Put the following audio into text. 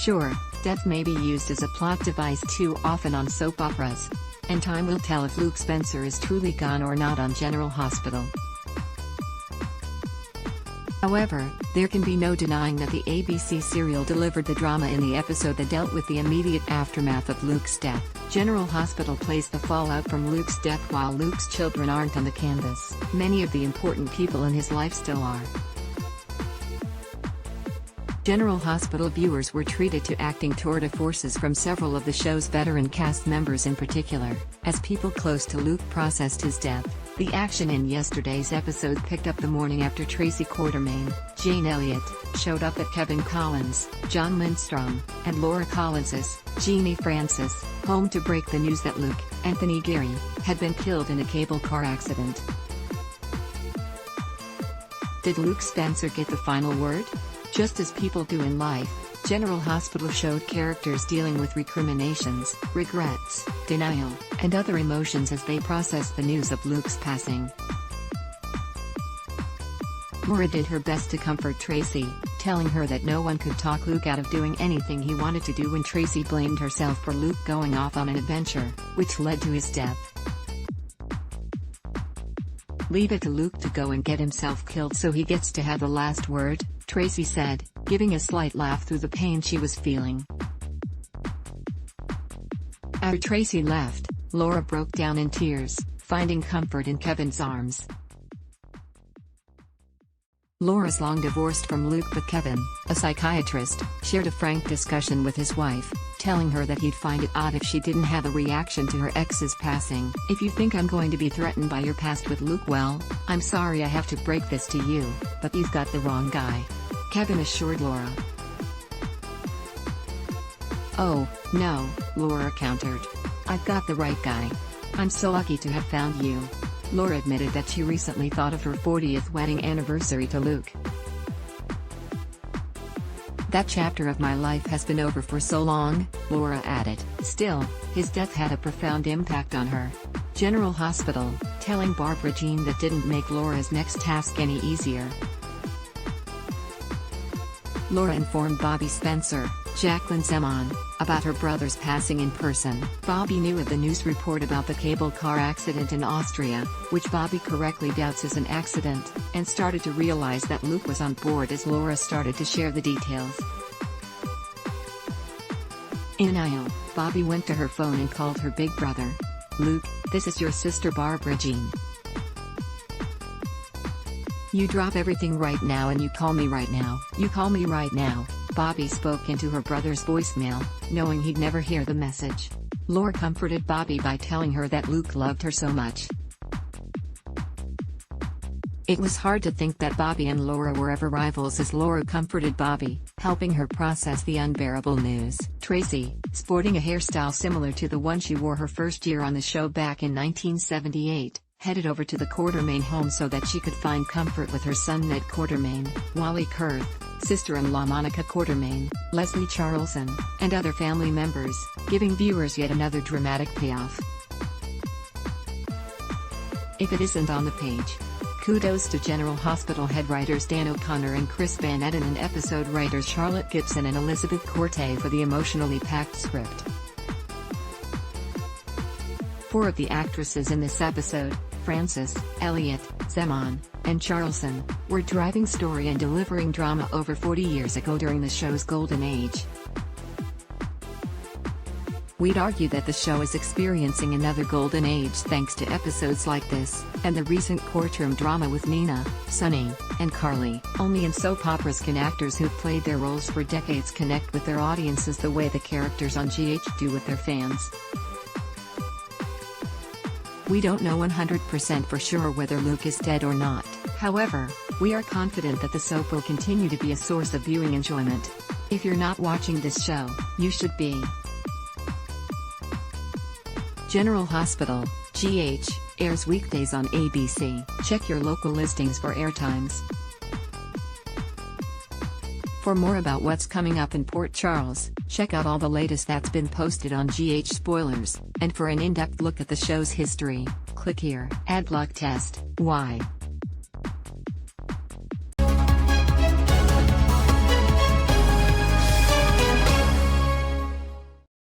Sure, death may be used as a plot device too often on soap operas. And time will tell if Luke Spencer is truly gone or not on General Hospital. However, there can be no denying that the ABC serial delivered the drama in the episode that dealt with the immediate aftermath of Luke's death. General Hospital plays the fallout from Luke's death while Luke's children aren't on the canvas. Many of the important people in his life still are. General Hospital viewers were treated to acting tour de forces from several of the show's veteran cast members in particular, as people close to Luke processed his death. The action in yesterday's episode picked up the morning after Tracy Quartermaine, Jane Elliott, showed up at Kevin Collins, John Lindstrom, and Laura Collins's, Jeannie Francis, home to break the news that Luke, Anthony Geary, had been killed in a cable car accident. Did Luke Spencer get the final word? Just as people do in life, General Hospital showed characters dealing with recriminations, regrets, denial, and other emotions as they processed the news of Luke's passing. Laura did her best to comfort Tracy, telling her that no one could talk Luke out of doing anything he wanted to do when Tracy blamed herself for Luke going off on an adventure, which led to his death. "Leave it to Luke to go and get himself killed so he gets to have the last word," Tracy said, giving a slight laugh through the pain she was feeling. After Tracy left, Laura broke down in tears, finding comfort in Kevin's arms. Laura's long divorced from Luke, but Kevin, a psychiatrist, shared a frank discussion with his wife, telling her that he'd find it odd if she didn't have a reaction to her ex's passing. "If you think I'm going to be threatened by your past with Luke, well, I'm sorry I have to break this to you, but you've got the wrong guy," Kevin assured Laura. "Oh, no," Laura countered. "I've got the right guy. I'm so lucky to have found you." Laura admitted that she recently thought of her 40th wedding anniversary to Luke. "That chapter of my life has been over for so long," Laura added. Still, his death had a profound impact on her. General Hospital, telling Barbara Jean that didn't make Laura's next task any easier. Laura informed Bobby Spencer, Jacqueline Zeman, about her brother's passing in person. Bobby knew of the news report about the cable car accident in Austria, which Bobby correctly doubts is an accident, and started to realize that Luke was on board as Laura started to share the details. In denial, Bobby went to her phone and called her big brother. "Luke, this is your sister Barbara Jean. You drop everything right now and you call me right now. You call me right now." Bobby spoke into her brother's voicemail, knowing he'd never hear the message. Laura comforted Bobby by telling her that Luke loved her so much. It was hard to think that Bobby and Laura were ever rivals as Laura comforted Bobby, helping her process the unbearable news. Tracy, sporting a hairstyle similar to the one she wore her first year on the show back in 1978, headed over to the Quartermaine home so that she could find comfort with her son Ned Quartermaine, Wally Kurth, sister-in-law Monica Quartermaine, Leslie Charleson, and other family members, giving viewers yet another dramatic payoff. If it isn't on the page. Kudos to General Hospital head writers Dan O'Connor and Chris Van Etten and episode writers Charlotte Gibson and Elizabeth Corte for the emotionally packed script. 4 of the actresses in this episode, Francis, Elliott, Zeman, and Charleson, were driving story and delivering drama over 40 years ago during the show's golden age. We'd argue that the show is experiencing another golden age thanks to episodes like this, and the recent courtroom drama with Nina, Sonny, and Carly. Only in soap operas can actors who've played their roles for decades connect with their audiences the way the characters on GH do with their fans. We don't know 100% for sure whether Luke is dead or not. However, we are confident that the soap will continue to be a source of viewing enjoyment. If you're not watching this show, you should be. General Hospital, GH, airs weekdays on ABC. Check your local listings for airtimes. For more about what's coming up in Port Charles, check out all the latest that's been posted on GH Spoilers, and for an in-depth look at the show's history, click here. Ad block test, why?